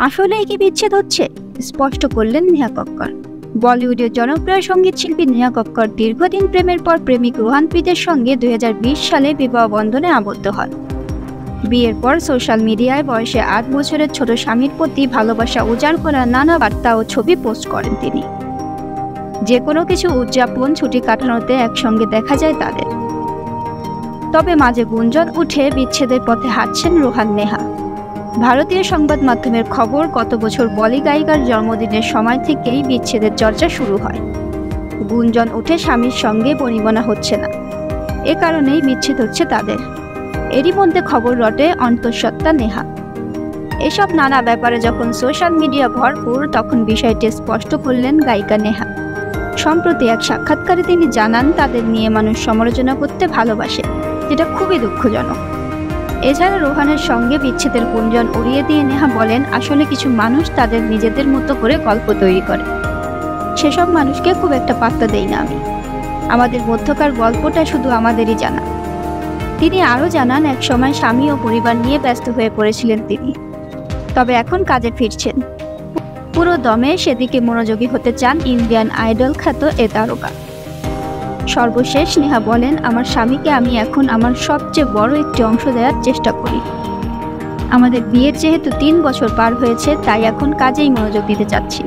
আসলেই কি বিচ্ছেদ হচ্ছে, স্পষ্ট করলেন নেহা কক্কর। বলিউডের জনপ্রিয় সঙ্গীত শিল্পী নেহা কক্কর দীর্ঘদিন প্রেমের পর প্রেমিক রোহানপ্রীতের সঙ্গে 2020 সালে বিবাহ বন্ধনে আবদ্ধ হন। বিয়ের পর সোশ্যাল মিডিয়ায় বয়সে 8 বছরের ছোট স্বামীর প্রতি ভালোবাসা উজাড় করা নানা বার্তা ও ছবি পোস্ট করেন তিনি। যে কোনো কিছু উদযাপন, ছুটি কাটানোতে একসঙ্গে দেখা যায় তাদের। তবে মাঝে গুঞ্জন উঠে বিচ্ছেদের পথে হাঁটছেন রোহান নেহা। ভারতীয় সংবাদ মাধ্যমের খবর, গত বছর বলি গায়িকার জন্মদিনের সময় থেকেই বিচ্ছেদের চর্চা শুরু হয়। গুঞ্জন উঠে স্বামীর সঙ্গে বনিবনা হচ্ছে না, এ কারণেই বিচ্ছেদ হচ্ছে তাদের। এরই মধ্যে খবর রটে অন্তঃসত্ত্বা নেহা। এসব নানা ব্যাপারে যখন সোশ্যাল মিডিয়া ভরপুর, তখন বিষয়টি স্পষ্ট করলেন গায়িকা নেহা। সম্প্রতি এক সাক্ষাৎকারে তিনি জানান, তাদের নিয়ে মানুষ সমালোচনা করতে ভালোবাসে, যেটা খুবই দুঃখজনক। এছাড়া রোহানের সঙ্গে বিচ্ছেদের গুঞ্জন উড়িয়ে দিয়ে নেহা বলেন, আসলে কিছু মানুষ তাদের নিজেদের মতো করে গল্প তৈরি করে, সেসব মানুষকে খুব একটা পাত্তা দেই না আমি। আমাদের মধ্যকার গল্পটা শুধু আমাদেরই জানা। তিনি আরও জানান, একসময় স্বামী ও পরিবার নিয়ে ব্যস্ত হয়ে পড়েছিলেন তিনি, তবে এখন কাজে ফিরছেন। পুরো দমে সেদিকে মনোযোগী হতে চান ইন্ডিয়ান আইডল খ্যাত এ তারকা। সর্বশেষ নেহা বলেন, আমার স্বামীকে আমি এখন আমার সবচেয়ে বড় একটি অংশ দেওয়ার চেষ্টা করি। আমাদের বিয়ের যেহেতু 3 বছর পার হয়েছে, তাই এখন কাজেই মনোযোগ দিতে চাচ্ছি।